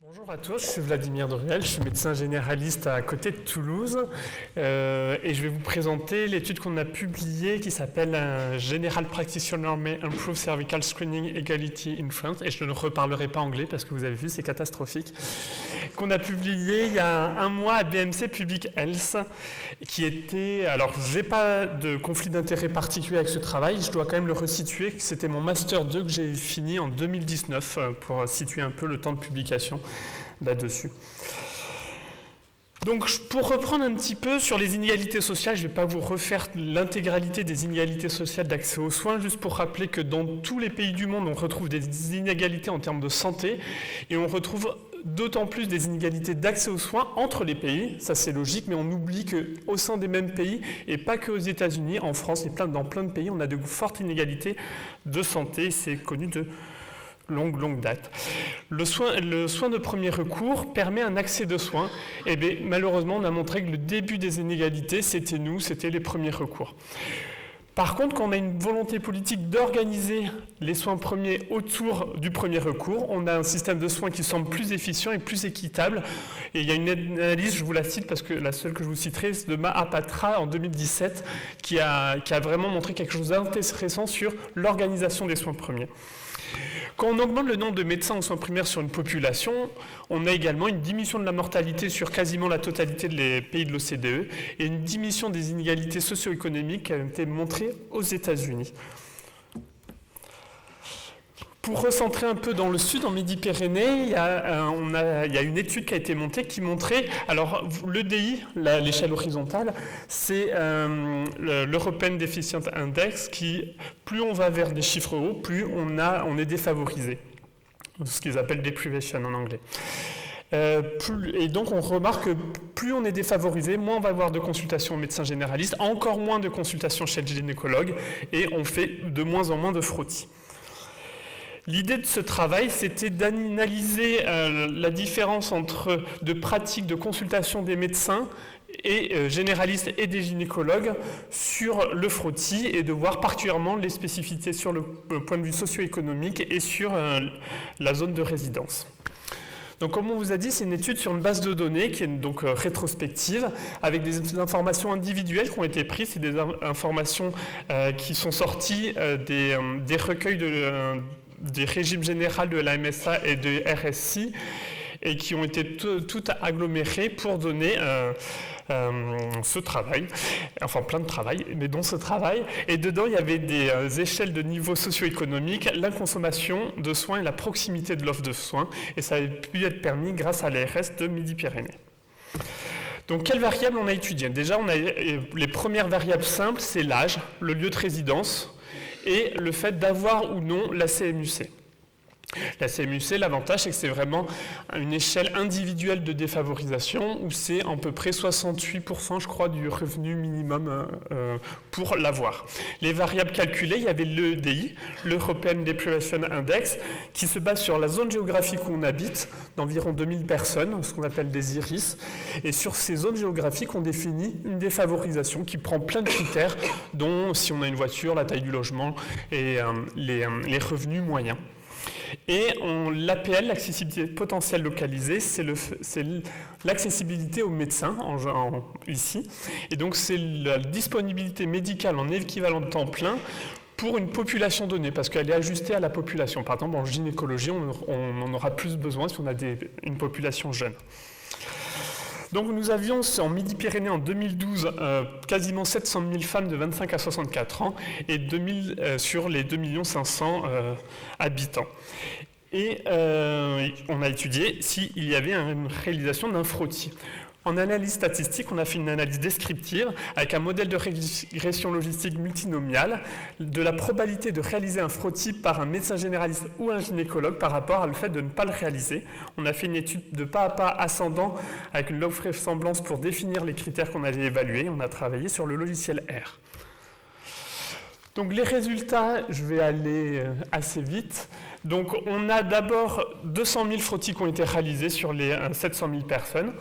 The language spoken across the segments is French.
Bonjour à tous, je suis Vladimir Doriel, je suis médecin généraliste à côté de Toulouse et je vais vous présenter l'étude qu'on a publiée qui s'appelle General Practitioner May Improve Cervical Screening Equality in France, et je ne reparlerai pas anglais parce que vous avez vu, c'est catastrophique, qu'on a publié il y a un mois à BMC Public Health, qui était, alors je n'ai pas de conflit d'intérêt particulier avec ce travail, je dois quand même le resituer, que c'était mon Master 2 que j'ai fini en 2019 pour situer un peu le temps de publication là-dessus. Donc, pour reprendre un petit peu sur les inégalités sociales, je ne vais pas vous refaire l'intégralité des inégalités sociales d'accès aux soins, juste pour rappeler que dans tous les pays du monde, on retrouve des inégalités en termes de santé, et on retrouve d'autant plus des inégalités d'accès aux soins entre les pays, ça c'est logique, mais on oublie qu'au sein des mêmes pays, et pas qu'aux États-Unis, en France et dans plein de pays, on a de fortes inégalités de santé, c'est connu de longue date. Le soin de premier recours permet un accès de soins. Et bien, malheureusement, on a montré que le début des inégalités, c'était les premiers recours. Par contre, quand on a une volonté politique d'organiser les soins premiers autour du premier recours, on a un système de soins qui semble plus efficient et plus équitable. Et il y a une analyse, je vous la cite parce que la seule que je vous citerai, c'est de Mahapatra en 2017, qui a vraiment montré quelque chose d'intéressant sur l'organisation des soins premiers. Quand on augmente le nombre de médecins en soins primaires sur une population, on a également une diminution de la mortalité sur quasiment la totalité des pays de l'OCDE et une diminution des inégalités socio-économiques qui a été montrée aux États-Unis. Pour recentrer un peu dans le sud, en Midi-Pyrénées, il y a une étude qui a été montée qui montrait, alors l'EDI, l'échelle horizontale, c'est l'European Deficient Index, qui, plus on va vers des chiffres hauts, plus on est défavorisé, ce qu'ils appellent deprivation en anglais. Et donc on remarque que plus on est défavorisé, moins on va avoir de consultations au médecin généraliste, encore moins de consultations chez le gynécologue, et on fait de moins en moins de frottis. L'idée de ce travail, c'était d'analyser la différence entre de pratiques de consultation des médecins et généralistes et des gynécologues sur le frottis et de voir particulièrement les spécificités sur le point de vue socio-économique et sur la zone de résidence. Donc, comme on vous a dit, c'est une étude sur une base de données qui est donc rétrospective, avec des informations individuelles qui ont été prises, c'est des informations qui sont sorties des recueils des régimes généraux de la MSA et de RSI, et qui ont été toutes agglomérées pour donner ce travail, enfin plein de travail, mais dont ce travail. Et dedans, il y avait des échelles de niveau socio-économique, la consommation de soins et la proximité de l'offre de soins, et ça a pu être permis grâce à l'ARS de Midi-Pyrénées. Donc, quelles variables on a étudiées ? Déjà, on a les premières variables simples, c'est l'âge, le lieu de résidence, et le fait d'avoir ou non la CMUC. La CMUC, l'avantage, c'est que c'est vraiment une échelle individuelle de défavorisation où c'est à peu près 68%, je crois, du revenu minimum pour l'avoir. Les variables calculées, il y avait l'EDI, l'European Deprivation Index, qui se base sur la zone géographique où on habite, d'environ 2000 personnes, ce qu'on appelle des iris. Et sur ces zones géographiques, on définit une défavorisation qui prend plein de critères, dont si on a une voiture, la taille du logement et les revenus moyens. Et l'APL, l'accessibilité potentielle localisée, c'est l'accessibilité aux médecins, ici. Et donc, c'est la disponibilité médicale en équivalent de temps plein pour une population donnée, parce qu'elle est ajustée à la population. Par exemple, en gynécologie, on en aura plus besoin si on a une population jeune. Donc nous avions en Midi-Pyrénées en 2012 quasiment 700 000 femmes de 25 à 64 ans et sur les 2 500 000 habitants. Et on a étudié s'il y avait une réalisation d'un frottis. En analyse statistique, on a fait une analyse descriptive avec un modèle de régression logistique multinomiale de la probabilité de réaliser un frottis par un médecin généraliste ou un gynécologue par rapport au fait de ne pas le réaliser. On a fait une étude de pas à pas ascendant avec une log vraisemblance pour définir les critères qu'on allait évaluer. On a travaillé sur le logiciel R. Donc les résultats, je vais aller assez vite. Donc on a d'abord 200 000 frottis qui ont été réalisés sur les 700 000 personnes.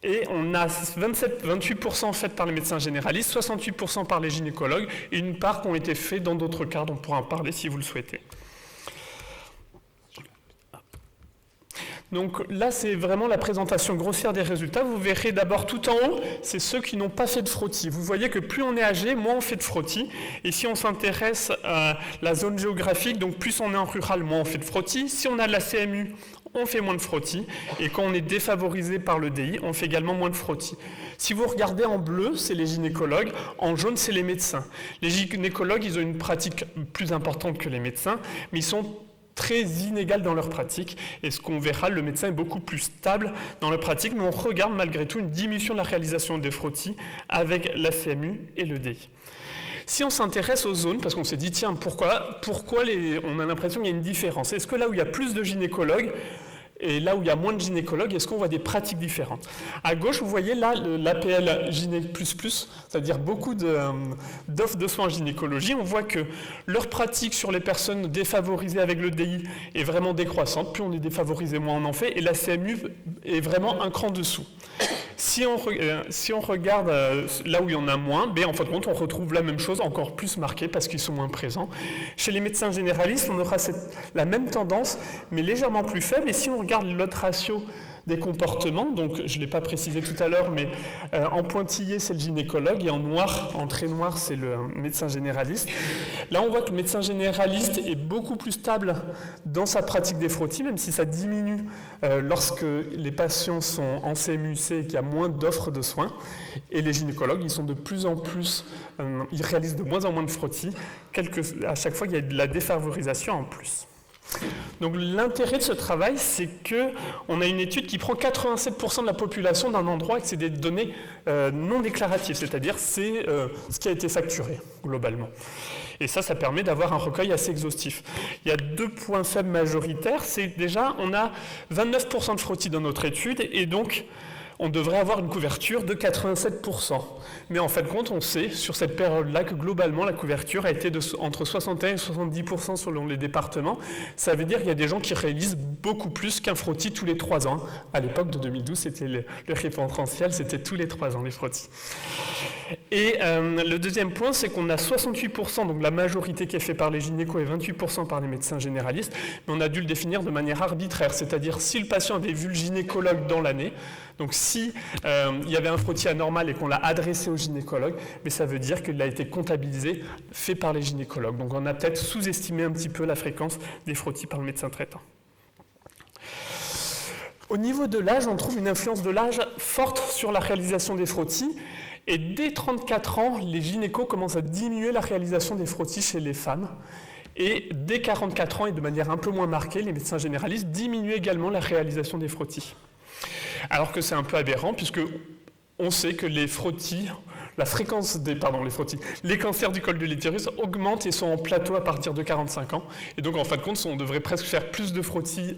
Et on a 28% faites par les médecins généralistes, 68% par les gynécologues, et une part qui ont été faits dans d'autres cadres, on pourra en parler si vous le souhaitez. Donc là, c'est vraiment la présentation grossière des résultats. Vous verrez d'abord tout en haut, c'est ceux qui n'ont pas fait de frottis. Vous voyez que plus on est âgé, moins on fait de frottis. Et si on s'intéresse à la zone géographique, donc plus on est en rural, moins on fait de frottis. Si on a de la CMU, on fait moins de frottis. Et quand on est défavorisé par le DI, on fait également moins de frottis. Si vous regardez en bleu, c'est les gynécologues. En jaune, c'est les médecins. Les gynécologues, ils ont une pratique plus importante que les médecins, mais ils sont très inégales dans leur pratique, et ce qu'on verra, le médecin est beaucoup plus stable dans leur pratique, mais on regarde malgré tout une diminution de la réalisation des frottis avec la CMU et le DI. Si on s'intéresse aux zones, parce qu'on s'est dit, tiens, pourquoi on a l'impression qu'il y a une différence? Est-ce que là où il y a plus de gynécologues, et là où il y a moins de gynécologues, est-ce qu'on voit des pratiques différentes? À gauche, vous voyez là l'APL Gyné++, c'est-à-dire beaucoup d'offres de soins en gynécologie. On voit que leur pratique sur les personnes défavorisées avec le DI est vraiment décroissante. Plus on est défavorisé, moins on en fait. Et la CMU est vraiment un cran dessous. Si on regarde là où il y en a moins, en fin de compte, on retrouve la même chose, encore plus marquée parce qu'ils sont moins présents. Chez les médecins généralistes, on aura la même tendance, mais légèrement plus faible. Et si on regarde l'autre ratio des comportements, donc je ne l'ai pas précisé tout à l'heure, mais en pointillé, c'est le gynécologue, et en noir, en trait noir, c'est le médecin généraliste. Là, on voit que le médecin généraliste est beaucoup plus stable dans sa pratique des frottis, même si ça diminue lorsque les patients sont en CMUC et qu'il y a moins d'offres de soins. Et les gynécologues, ils sont de plus en plus, ils réalisent de moins en moins de frottis, à chaque fois qu'il y a de la défavorisation en plus. Donc l'intérêt de ce travail, c'est qu'on a une étude qui prend 87% de la population d'un endroit et que c'est des données non déclaratives, c'est-à-dire c'est ce qui a été facturé globalement. Et ça permet d'avoir un recueil assez exhaustif. Il y a 2 points faibles majoritaires, c'est déjà on a 29% de frottis dans notre étude et donc on devrait avoir une couverture de 87%. Mais en fin de compte, on sait sur cette période-là que globalement, la couverture a été entre 61 et 70% selon les départements. Ça veut dire qu'il y a des gens qui réalisent beaucoup plus qu'un frottis tous les 3 ans. À l'époque de 2012, c'était le référentiel, c'était tous les 3 ans les frottis. Et le deuxième point, c'est qu'on a 68%, donc la majorité qui est faite par les gynécos et 28% par les médecins généralistes, mais on a dû le définir de manière arbitraire, c'est-à-dire si le patient avait vu le gynécologue dans l'année, donc si il y avait un frottis anormal et qu'on l'a adressé au gynécologue, mais ça veut dire qu'il a été comptabilisé, fait par les gynécologues. Donc on a peut-être sous-estimé un petit peu la fréquence des frottis par le médecin traitant. Au niveau de l'âge, on trouve une influence de l'âge forte sur la réalisation des frottis. Et dès 34 ans, les gynécos commencent à diminuer la réalisation des frottis chez les femmes. Et dès 44 ans, et de manière un peu moins marquée, les médecins généralistes diminuent également la réalisation des frottis. Alors que c'est un peu aberrant, puisque on sait que les frottis, la fréquence les cancers du col de l'utérus augmentent et sont en plateau à partir de 45 ans. Et donc, en fin de compte, on devrait presque faire plus de frottis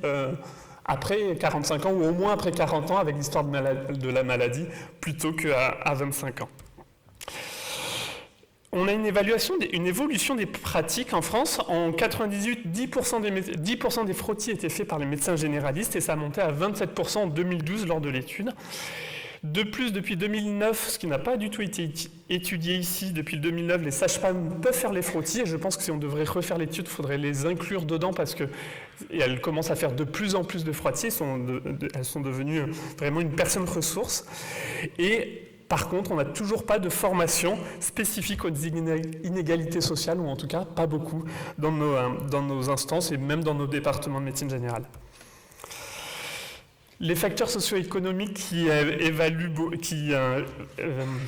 après 45 ans, ou au moins après 40 ans, avec l'histoire de la maladie, plutôt qu'à 25 ans. On a une évolution des pratiques en France. En 98, 10% des frottis étaient faits par les médecins généralistes et ça a monté à 27% en 2012 lors de l'étude. De plus, depuis 2009, ce qui n'a pas du tout été étudié ici, depuis 2009, les sages-femmes peuvent faire les frottis et je pense que si on devrait refaire l'étude, il faudrait les inclure dedans parce qu'elles commencent à faire de plus en plus de frottis, elles sont devenues vraiment une personne ressource. Et par contre, on n'a toujours pas de formation spécifique aux inégalités sociales, ou en tout cas pas beaucoup, dans nos instances et même dans nos départements de médecine générale. Les facteurs socio-économiques qui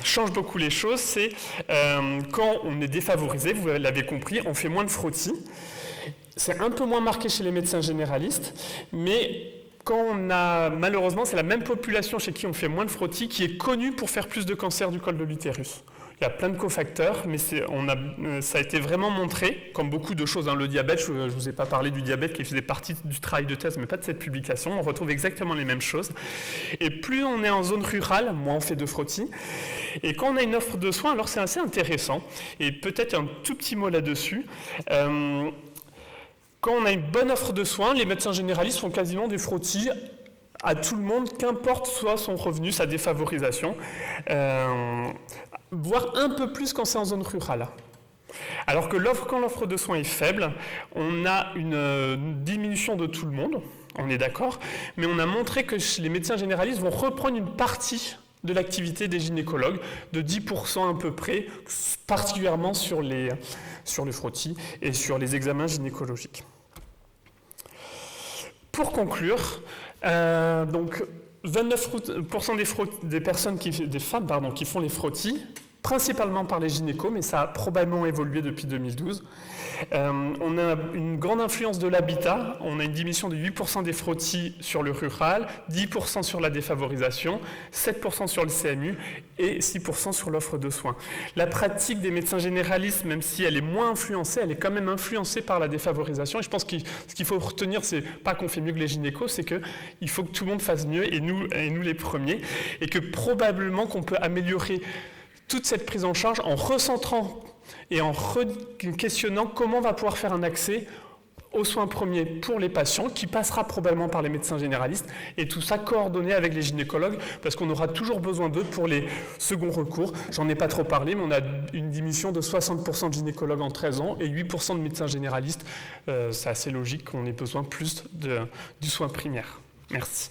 changent beaucoup les choses, c'est quand on est défavorisé, vous l'avez compris, on fait moins de frottis. C'est un peu moins marqué chez les médecins généralistes, mais malheureusement, c'est la même population chez qui on fait moins de frottis qui est connue pour faire plus de cancer du col de l'utérus. Il y a plein de cofacteurs, mais ça a été vraiment montré, comme beaucoup de choses. Le diabète, je ne vous ai pas parlé du diabète qui faisait partie du travail de thèse, mais pas de cette publication. On retrouve exactement les mêmes choses. Et plus on est en zone rurale, moins on fait de frottis. Et quand on a une offre de soins, alors c'est assez intéressant. Et peut-être un tout petit mot là-dessus. Quand on a une bonne offre de soins, les médecins généralistes font quasiment des frottis à tout le monde, qu'importe soit son revenu, sa défavorisation, voire un peu plus quand c'est en zone rurale. Alors que quand l'offre de soins est faible, on a une diminution de tout le monde, on est d'accord, mais on a montré que les médecins généralistes vont reprendre une partie de l'activité des gynécologues, de 10% à peu près, particulièrement sur les frottis et sur les examens gynécologiques. Pour conclure, donc 29% des femmes qui font les frottis, principalement par les gynécos, mais ça a probablement évolué depuis 2012. On a une grande influence de l'habitat, on a une diminution de 8% des frottis sur le rural, 10% sur la défavorisation, 7% sur le CMU et 6% sur l'offre de soins. La pratique des médecins généralistes, même si elle est moins influencée, elle est quand même influencée par la défavorisation. Et je pense que ce qu'il faut retenir, c'est pas qu'on fait mieux que les gynécos, c'est qu'il faut que tout le monde fasse mieux, et nous les premiers, et que probablement qu'on peut améliorer toute cette prise en charge en recentrant et en questionnant comment on va pouvoir faire un accès aux soins premiers pour les patients, qui passera probablement par les médecins généralistes, et tout ça coordonné avec les gynécologues, parce qu'on aura toujours besoin d'eux pour les seconds recours. J'en ai pas trop parlé, mais on a une diminution de 60% de gynécologues en 13 ans et 8% de médecins généralistes. C'est assez logique qu'on ait besoin plus du soin primaire. Merci.